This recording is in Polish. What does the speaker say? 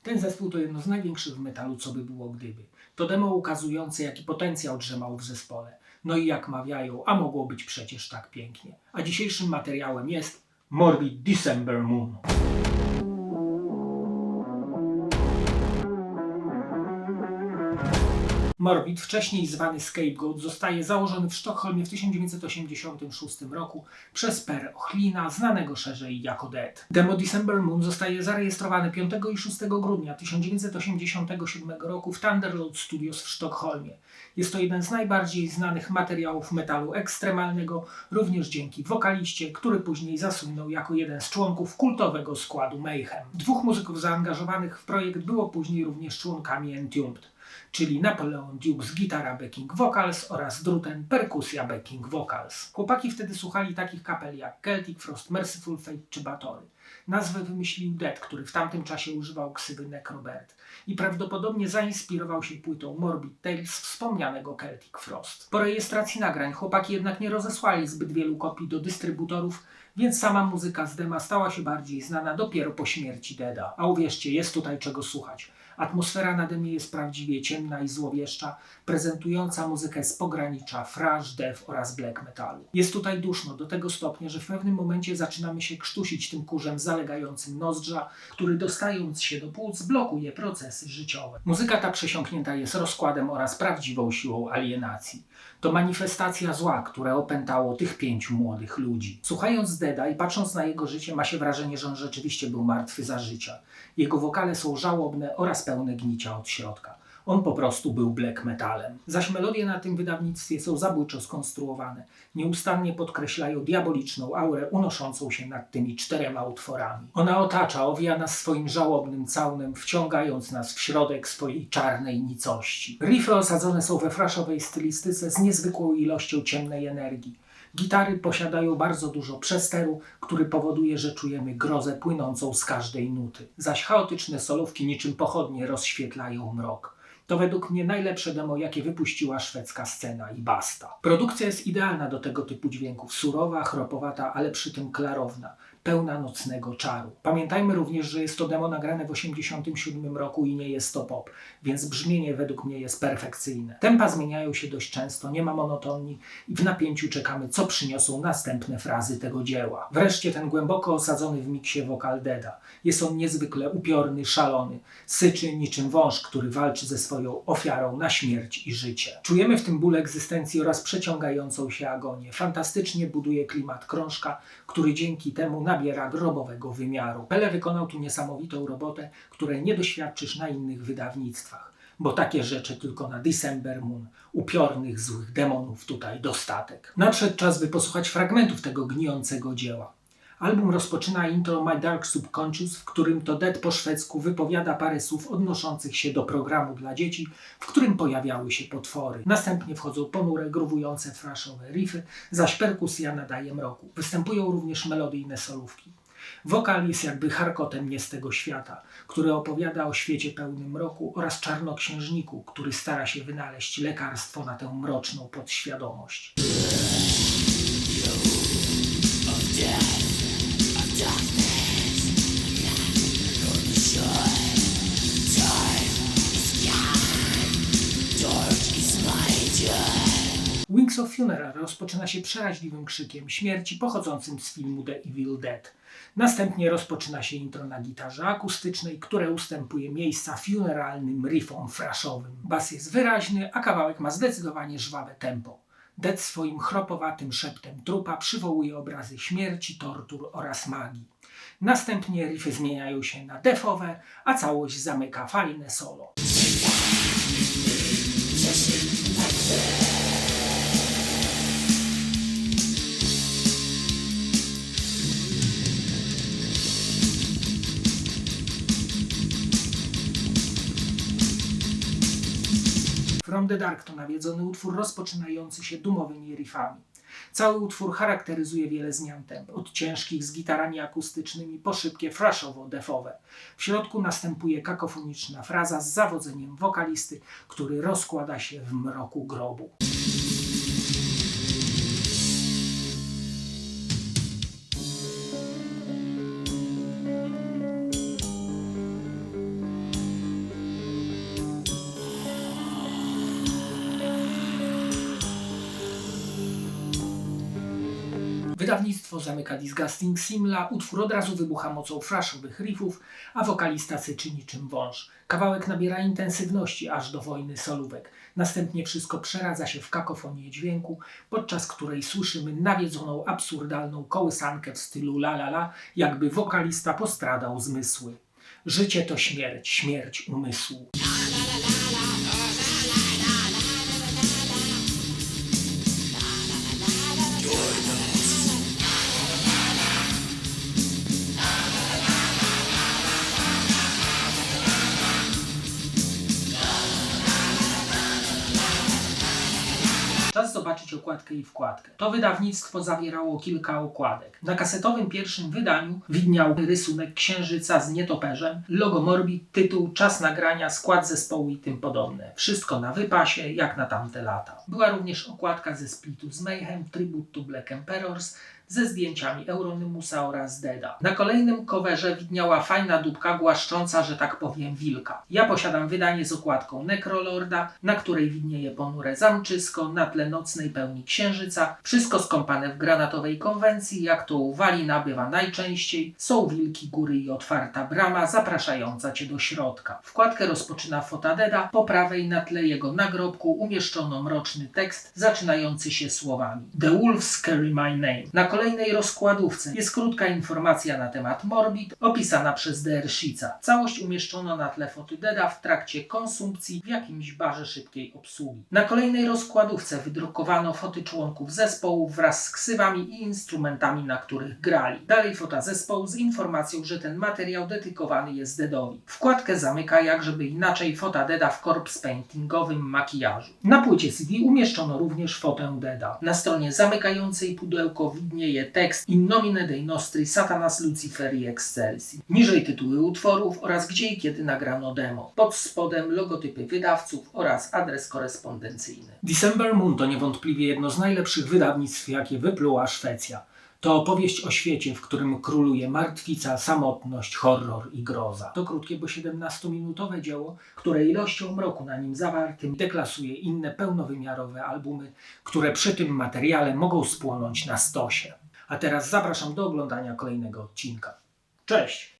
Ten zespół to jedno z największych w metalu, co by było gdyby. To demo ukazujące, jaki potencjał drzemał w zespole. No i jak mawiają, a mogło być przecież tak pięknie. A dzisiejszym materiałem jest Morbid December Moon. Morbid, wcześniej zwany Scapegoat, zostaje założony w Sztokholmie w 1986 roku przez Per Ochlina, znanego szerzej jako Dead. Demo December Moon zostaje zarejestrowane 5 i 6 grudnia 1987 roku w Thunderlord Studios w Sztokholmie. Jest to jeden z najbardziej znanych materiałów metalu ekstremalnego, również dzięki wokaliście, który później zasłynął jako jeden z członków kultowego składu Mayhem. Dwóch muzyków zaangażowanych w projekt było później również członkami Entombed, czyli Napoleon Dukes gitara backing vocals oraz Druten perkusja backing vocals. Chłopaki wtedy słuchali takich kapel jak Celtic Frost, Merciful Fate czy Bathory. Nazwę wymyślił Dead, który w tamtym czasie używał ksywy Necrobird i prawdopodobnie zainspirował się płytą Morbid Tales wspomnianego Celtic Frost. Po rejestracji nagrań chłopaki jednak nie rozesłali zbyt wielu kopii do dystrybutorów, więc sama muzyka z dema stała się bardziej znana dopiero po śmierci Deada. A uwierzcie, jest tutaj czego słuchać. Atmosfera na demie jest prawdziwie ciemna i złowieszcza, prezentująca muzykę z pogranicza thrash, death oraz black metalu. Jest tutaj duszno do tego stopnia, że w pewnym momencie zaczynamy się krztusić tym kurzem zalegającym nozdrza, który dostając się do płuc blokuje procesy życiowe. Muzyka ta przesiąknięta jest rozkładem oraz prawdziwą siłą alienacji. To manifestacja zła, które opętało tych 5 młodych ludzi. Słuchając Deada i patrząc na jego życie, ma się wrażenie, że on rzeczywiście był martwy za życia. Jego wokale są żałobne oraz pełne gnicia od środka. On po prostu był black metalem. Zaś melodie na tym wydawnictwie są zabójczo skonstruowane. Nieustannie podkreślają diaboliczną aurę unoszącą się nad tymi 4 utworami. Ona otacza, owija nas swoim żałobnym całnem, wciągając nas w środek swojej czarnej nicości. Riffy osadzone są we thrashowej stylistyce z niezwykłą ilością ciemnej energii. Gitary posiadają bardzo dużo przesteru, który powoduje, że czujemy grozę płynącą z każdej nuty. Zaś chaotyczne solówki niczym pochodnie rozświetlają mrok. To według mnie najlepsze demo, jakie wypuściła szwedzka scena i basta. Produkcja jest idealna do tego typu dźwięków. Surowa, chropowata, ale przy tym klarowna. Pełna nocnego czaru. Pamiętajmy również, że jest to demo nagrane w 1987 roku i nie jest to pop, więc brzmienie według mnie jest perfekcyjne. Tempa zmieniają się dość często, nie ma monotonii i w napięciu czekamy, co przyniosą następne frazy tego dzieła. Wreszcie ten głęboko osadzony w miksie wokal Deada. Jest on niezwykle upiorny, szalony. Syczy niczym wąż, który walczy ze swoją ofiarą na śmierć i życie. Czujemy w tym ból egzystencji oraz przeciągającą się agonię. Fantastycznie buduje klimat krążka, który dzięki temu nabiera grobowego wymiaru. Pele wykonał tu niesamowitą robotę, której nie doświadczysz na innych wydawnictwach, bo takie rzeczy tylko na December Moon, upiornych, złych demonów tutaj dostatek. Nadszedł czas, by posłuchać fragmentów tego gnijącego dzieła. Album rozpoczyna intro My Dark Subconscious, w którym to Dead po szwedzku wypowiada parę słów odnoszących się do programu dla dzieci, w którym pojawiały się potwory. Następnie wchodzą ponure, gruwujące thrashowe riffy, zaś perkusja nadaje mroku. Występują również melodyjne solówki. Wokal jest jakby charkotem nie z tego świata, który opowiada o świecie pełnym mroku oraz czarnoksiężniku, który stara się wynaleźć lekarstwo na tę mroczną podświadomość. Wings of Funeral rozpoczyna się przeraźliwym krzykiem śmierci pochodzącym z filmu The Evil Dead. Następnie rozpoczyna się intro na gitarze akustycznej, które ustępuje miejsca funeralnym riffom thrashowym. Bas jest wyraźny, a kawałek ma zdecydowanie żwawe tempo. Dead swoim chropowatym szeptem trupa przywołuje obrazy śmierci, tortur oraz magii. Następnie riffy zmieniają się na deathowe, a całość zamyka fajne solo. From the Dark to nawiedzony utwór rozpoczynający się dumowymi riffami. Cały utwór charakteryzuje wiele zmian temp, od ciężkich z gitarami akustycznymi po szybkie thrashowo-deathowe. W środku następuje kakofoniczna fraza z zawodzeniem wokalisty, który rozkłada się w mroku grobu. Wydawnictwo zamyka Disgusting Simla, utwór od razu wybucha mocą flashowych riffów, a wokalista syczy niczym wąż. Kawałek nabiera intensywności aż do wojny solówek. Następnie wszystko przeradza się w kakofonię dźwięku, podczas której słyszymy nawiedzoną, absurdalną kołysankę w stylu la la la, jakby wokalista postradał zmysły. Życie to śmierć, śmierć umysłu. Czas zobaczyć okładkę i wkładkę. To wydawnictwo zawierało kilka okładek. Na kasetowym pierwszym wydaniu widniał rysunek księżyca z nietoperzem, logo Morbid, tytuł, czas nagrania, skład zespołu i tym podobne. Wszystko na wypasie, jak na tamte lata. Była również okładka ze splitu z Mayhem, Tribute to Black Emperors, ze zdjęciami Euronymusa oraz Deada. Na kolejnym coverze widniała fajna dupka głaszcząca, że tak powiem, wilka. Ja posiadam wydanie z okładką Necrolorda, na której widnieje ponure zamczysko na tle nocnej pełni księżyca. Wszystko skąpane w granatowej konwencji, jak to u Walina bywa najczęściej. Są wilki, góry i otwarta brama zapraszająca cię do środka. Wkładkę rozpoczyna fota Deada, po prawej na tle jego nagrobku umieszczono mroczny tekst zaczynający się słowami The Wolves Carry My Name. Na kolejnej rozkładówce jest krótka informacja na temat Morbid, opisana przez Dershica. Całość umieszczono na tle foty Deada w trakcie konsumpcji w jakimś barze szybkiej obsługi. Na kolejnej rozkładówce wydrukowano foty członków zespołu wraz z ksywami i instrumentami, na których grali. Dalej fota zespołu z informacją, że ten materiał dedykowany jest Deadowi. Wkładkę zamyka, jakżeby inaczej, fota Deada w corpse paintingowym makijażu. Na płycie CD umieszczono również fotę Deada. Na stronie zamykającej pudełko widnieje tekst In nomine Dei nostri Satanas Luciferi Excelsi. Niżej tytuły utworów oraz gdzie i kiedy nagrano demo. Pod spodem logotypy wydawców oraz adres korespondencyjny. December Moon to niewątpliwie jedno z najlepszych wydawnictw, jakie wypluła Szwecja. To opowieść o świecie, w którym króluje martwica, samotność, horror i groza. To krótkie, bo 17-minutowe dzieło, które ilością mroku na nim zawartym deklasuje inne pełnowymiarowe albumy, które przy tym materiale mogą spłonąć na stosie. A teraz zapraszam do oglądania kolejnego odcinka. Cześć!